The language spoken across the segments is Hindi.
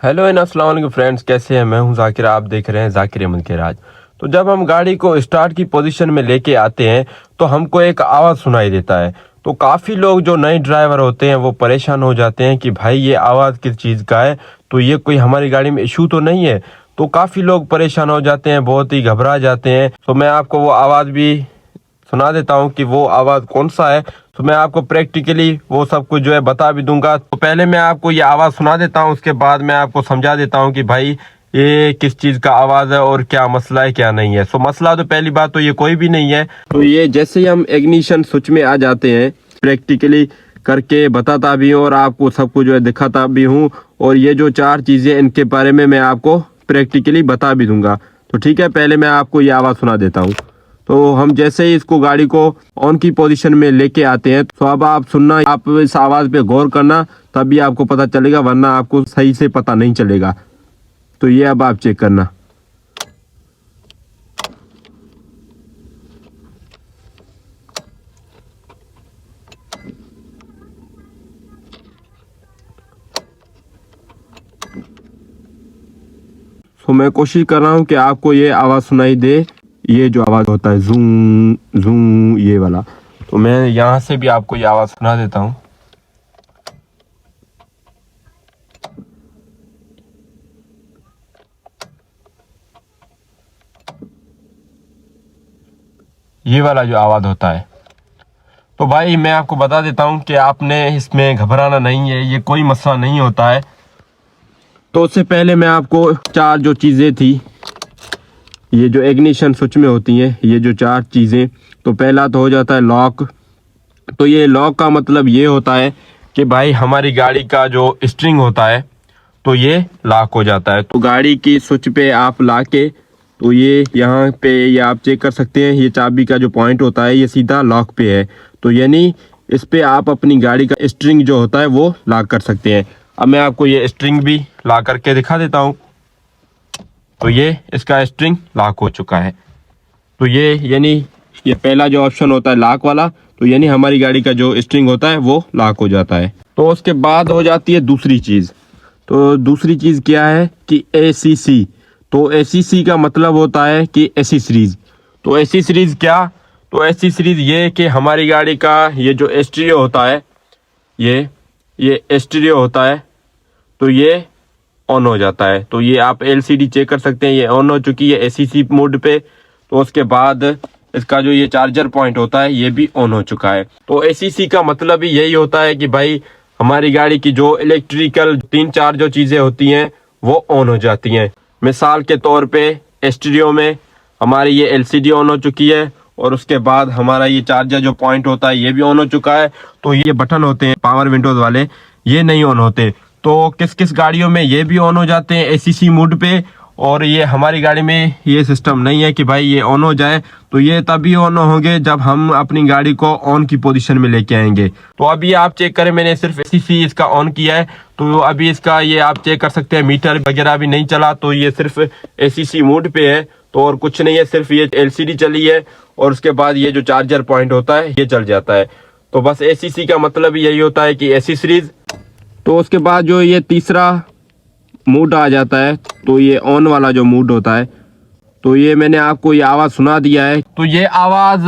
हेलो एंड अस्सलाम वालेकुम फ्रेंड्स, कैसे हैं। मैं हूं जाकिर, आप देख रहे हैं जाकिर अहमद के राज। तो जब हम गाड़ी को स्टार्ट की पोजीशन में लेके आते हैं तो हमको एक आवाज़ सुनाई देता है। तो काफ़ी लोग जो नए ड्राइवर होते हैं वो परेशान हो जाते हैं कि भाई ये आवाज़ किस चीज़ का है, तो ये कोई हमारी गाड़ी में इशू तो नहीं है। तो काफ़ी लोग परेशान हो जाते हैं, बहुत ही घबरा जाते हैं। तो मैं आपको वो आवाज़ भी सुना देता हूँ कि वो आवाज़ कौन सा है। तो मैं आपको प्रैक्टिकली वो सब कुछ जो है बता भी दूंगा। तो पहले मैं आपको ये आवाज़ सुना देता हूँ, उसके बाद मैं आपको समझा देता हूँ कि भाई ये किस चीज़ का आवाज़ है और क्या मसला है क्या नहीं है। सो मसला तो पहली बात तो ये कोई भी नहीं है। तो ये जैसे ही हम इग्निशन स्विच में आ जाते हैं, प्रैक्टिकली करके बताता भी हूँ और आपको सब कुछ जो है दिखाता भी हूँ। और ये जो चार चीज़ें इनके बारे में मैं आपको प्रैक्टिकली बता भी दूंगा। तो ठीक है, पहले मैं आपको ये आवाज़ सुना देता हूँ। तो हम जैसे ही इसको गाड़ी को ऑन की पोजीशन में लेके आते हैं, तो अब आप सुनना, आप इस आवाज़ पे गौर करना, तभी आपको पता चलेगा, वरना आपको सही से पता नहीं चलेगा। तो ये अब आप चेक करना। तो मैं कोशिश कर रहा हूँ कि आपको ये आवाज़ सुनाई दे। ये जो आवाज़ होता है जूम जूम, ये वाला, तो मैं यहाँ से भी आपको ये आवाज़ सुना देता हूँ। ये वाला जो आवाज़ होता है। तो भाई मैं आपको बता देता हूँ कि आपने इसमें घबराना नहीं है, ये कोई मसला नहीं होता है। तो उससे पहले मैं आपको चार जो चीज़ें थी, ये जो इग्निशन स्विच में होती हैं, ये जो चार चीज़ें, तो पहला तो हो जाता है लॉक। तो ये लॉक का मतलब ये होता है कि भाई हमारी गाड़ी का जो स्ट्रिंग होता है तो ये लॉक हो जाता है। तो गाड़ी की स्विच पे आप ला के, तो ये यहाँ पे ये आप चेक कर सकते हैं, ये चाबी का जो पॉइंट होता है ये सीधा लॉक पे है। तो यानी इस पे आप अपनी गाड़ी का स्ट्रिंग जो होता है वो लॉक कर सकते हैं। अब मैं आपको ये स्ट्रिंग भी ला करके दिखा देता हूँ। तो ये इसका स्ट्रिंग लॉक हो चुका है। तो ये यानी ये पहला जो ऑप्शन होता है लॉक वाला, तो यानी हमारी गाड़ी का जो स्ट्रिंग होता है वो लॉक हो जाता है। तो उसके बाद हो जाती है दूसरी चीज़। तो दूसरी चीज़ क्या है कि ACC। तो ACC का मतलब होता है कि एसी सीरीज़। तो एसी सीरीज़ क्या, तो एसी सीरीज़ ये कि हमारी गाड़ी का ये जो स्टीरियो होता है, ये स्टीरियो होता है, तो ये ऑन हो जाता है। तो ये आप LCD चेक कर सकते हैं, ये ऑन हो चुकी है ACC मोड पे। तो उसके बाद इसका जो ये चार्जर पॉइंट होता है ये भी ऑन हो चुका है। तो ACC का मतलब ही यही होता है कि भाई हमारी गाड़ी की जो इलेक्ट्रिकल तीन चार जो चीज़ें होती हैं वो ऑन हो जाती हैं। मिसाल के तौर पे स्टीरियो में हमारी ये LCD ऑन हो चुकी है, और उसके बाद हमारा ये चार्जर जो पॉइंट होता है ये भी ऑन हो चुका है। तो ये बटन होते हैं पावर विंडोज़ वाले, ये नहीं ऑन होते। तो किस किस गाड़ियों में ये भी ऑन हो जाते हैं ACC मोड पे, और ये हमारी गाड़ी में ये सिस्टम नहीं है कि भाई ये ऑन हो जाए। तो ये तभी ऑन होंगे जब हम अपनी गाड़ी को ऑन की पोजीशन में लेके आएंगे। तो अभी आप चेक करें, मैंने सिर्फ ACC इसका ऑन किया है। तो अभी इसका ये आप चेक कर सकते हैं, मीटर वगैरह भी नहीं चला, तो ये सिर्फ ACC मोड पे है। तो और कुछ नहीं है, सिर्फ ये LCD चली है, और उसके बाद ये जो चार्जर पॉइंट होता है ये चल जाता है। तो बस ACC का मतलब यही होता है कि एसी सीरीज। तो उसके बाद जो ये तीसरा मूड आ जाता है, तो ये ऑन वाला जो मूड होता है, तो ये मैंने आपको ये आवाज़ सुना दिया है। तो ये आवाज़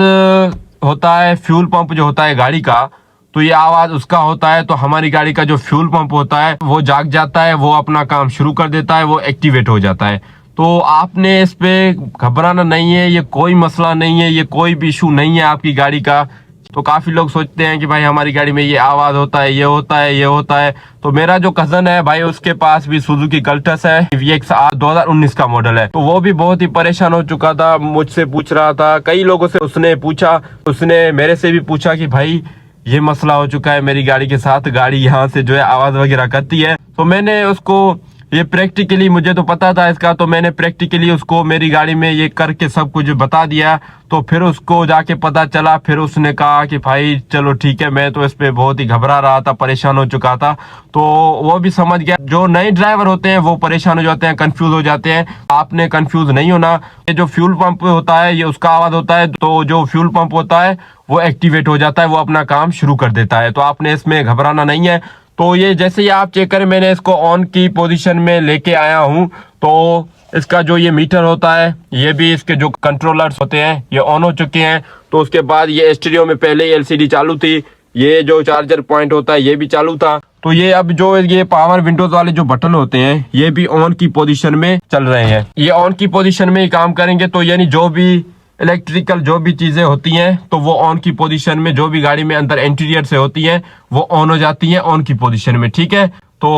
होता है फ्यूल पंप जो होता है गाड़ी का, तो ये आवाज़ उसका होता है। तो हमारी गाड़ी का जो फ्यूल पंप होता है वो जाग जाता है, वो अपना काम शुरू कर देता है, वो एक्टिवेट हो जाता है। तो आपने इस पे घबराना नहीं है, ये कोई मसला नहीं है, ये कोई भी इशू नहीं है आपकी गाड़ी का। तो काफ़ी लोग सोचते हैं कि भाई हमारी गाड़ी में ये आवाज़ होता है, ये होता है, ये होता है। तो मेरा जो कज़न है भाई, उसके पास भी सुजुकी कल्टस है, VXR 2019 का मॉडल है। तो वो भी बहुत ही परेशान हो चुका था, मुझसे पूछ रहा था, कई लोगों से उसने पूछा, उसने मेरे से भी पूछा कि भाई ये मसला हो चुका है मेरी गाड़ी के साथ, गाड़ी यहाँ से जो है आवाज़ वगैरह करती है। तो मैंने उसको ये प्रैक्टिकली, मुझे तो पता था इसका, तो मैंने प्रैक्टिकली उसको मेरी गाड़ी में ये करके सब कुछ बता दिया। तो फिर उसको जाके पता चला, फिर उसने कहा कि भाई चलो ठीक है, मैं तो इस पे बहुत ही घबरा रहा था, परेशान हो चुका था। तो वो भी समझ गया। जो नए ड्राइवर होते हैं वो परेशान हो जाते हैं, कंफ्यूज हो जाते हैं। आपने कंफ्यूज नहीं होना। ये जो फ्यूल पंप होता है ये उसका आवाज़ होता है। तो जो फ्यूल पंप होता है वो एक्टिवेट हो जाता है, वो अपना काम शुरू कर देता है। तो आपने इसमें घबराना नहीं है। तो ये जैसे ही आप चेक करें, मैंने इसको ऑन की पोजीशन में लेके आया हूँ, तो इसका जो ये मीटर होता है, ये भी इसके जो कंट्रोलर्स होते हैं ये ऑन हो चुके हैं। तो उसके बाद ये स्टीरियो में पहले ही एलसीडी चालू थी, ये जो चार्जर पॉइंट होता है ये भी चालू था। तो ये अब जो ये पावर विंडोज वाले जो बटन होते हैं ये भी ऑन की पोजीशन में चल रहे हैं, ये ऑन की पोजीशन में ही काम करेंगे। तो यानी जो भी इलेक्ट्रिकल जो भी चीजें होती हैं तो वो ऑन की पोजीशन में, जो भी गाड़ी में अंदर इंटीरियर से होती हैं वो ऑन हो जाती हैं ऑन की पोजीशन में, ठीक है। तो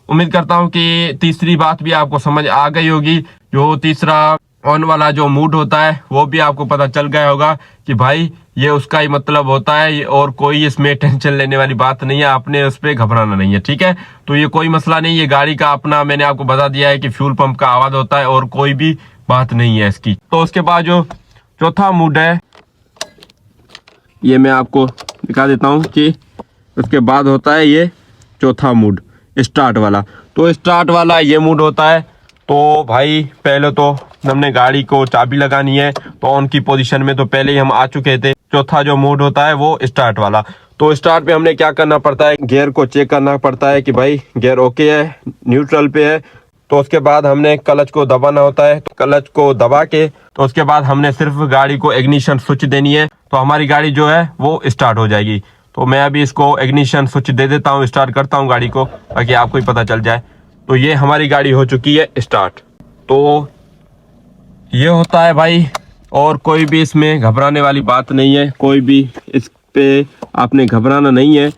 उम्मीद करता हूँ कि तीसरी बात भी आपको समझ आ गई होगी। जो तीसरा ऑन वाला जो मूड होता है वो भी आपको पता चल गया होगा कि भाई ये उसका ही मतलब होता है, और कोई इसमें टेंशन लेने वाली बात नहीं है, आपने उस पर घबराना नहीं है, ठीक है। तो ये कोई मसला नहीं है, गाड़ी का अपना मैंने आपको बता दिया है कि फ्यूल पंप का आवाज होता है और कोई भी बात नहीं है इसकी। तो उसके बाद जो चौथा मूड है ये मैं आपको दिखा देता हूँ कि उसके बाद होता है ये चौथा मूड, स्टार्ट वाला। तो स्टार्ट वाला ये मूड होता है। तो भाई पहले तो हमने गाड़ी को चाबी लगानी है, तो ऑन की पोजीशन में तो पहले ही हम आ चुके थे। चौथा जो मूड होता है वो स्टार्ट वाला। तो स्टार्ट पे हमने क्या करना पड़ता है, गियर को चेक करना पड़ता है कि भाई गियर ओके है, न्यूट्रल पे है। तो उसके बाद हमने क्लच को दबाना होता है, तो क्लच को दबा के तो उसके बाद हमने सिर्फ गाड़ी को इग्निशन स्विच देनी है, तो हमारी गाड़ी जो है वो स्टार्ट हो जाएगी। तो मैं अभी इसको इग्निशन स्विच दे देता हूँ, स्टार्ट करता हूँ गाड़ी को, ताकि आपको ही पता चल जाए। तो ये हमारी गाड़ी हो चुकी है स्टार्ट। तो ये होता है भाई, और कोई भी इसमें घबराने वाली बात नहीं है, कोई भी इस पे आपने घबराना नहीं है।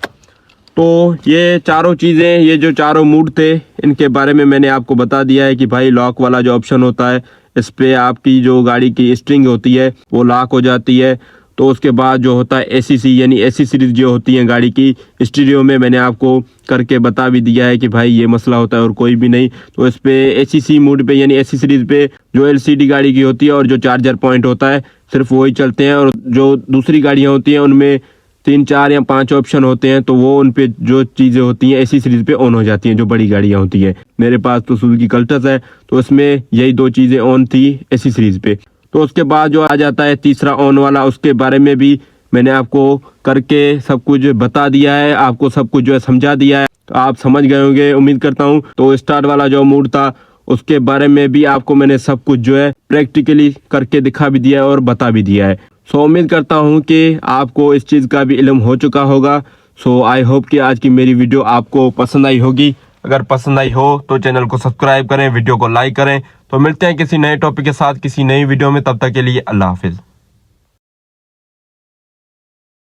तो ये चारों चीज़ें, ये जो चारों मूड थे इनके बारे में मैंने आपको बता दिया है कि भाई लॉक वाला जो ऑप्शन होता है इस पे आपकी जो गाड़ी की स्ट्रिंग होती है वो लॉक हो जाती है। तो उसके बाद जो होता है एसीसी यानी एसी सीरीज जो होती है गाड़ी की, स्टीरियो में मैंने आपको करके बता भी दिया है कि भाई ये मसला होता है और कोई भी नहीं। तो इस पे एसीसी मोड पे यानी एसी सीरीज पे जो एलसीडी गाड़ी की होती है और जो चार्जर पॉइंट होता है सिर्फ वही चलते हैं, और जो दूसरी गाड़ियाँ होती हैं उनमें 3, 4 या 5 ऑप्शन होते हैं, तो वो उन पे जो चीज़ें होती हैं एसी सीरीज पे ऑन हो जाती हैं, जो बड़ी गाड़ियाँ होती हैं। मेरे पास तो सुजुकी कल्टस है, तो उसमें यही 2 चीज़ें ऑन थी एसी सीरीज पे। तो उसके बाद जो आ जाता है तीसरा ऑन वाला, उसके बारे में भी मैंने आपको करके सब कुछ बता दिया है, आपको सब कुछ जो है समझा दिया है, तो आप समझ गए होंगे उम्मीद करता हूँ। तो स्टार्ट वाला जो मूड था उसके बारे में भी आपको मैंने सब कुछ जो है प्रैक्टिकली करके दिखा भी दिया है और बता भी दिया है। सो उम्मीद करता हूँ कि आपको इस चीज़ का भी इल्म हो चुका होगा। सो आई होप कि आज की मेरी वीडियो आपको पसंद आई होगी। अगर पसंद आई हो तो चैनल को सब्सक्राइब करें, वीडियो को लाइक करें। तो मिलते हैं किसी नए टॉपिक के साथ किसी नई वीडियो में, तब तक के लिए अल्लाह हाफिज़।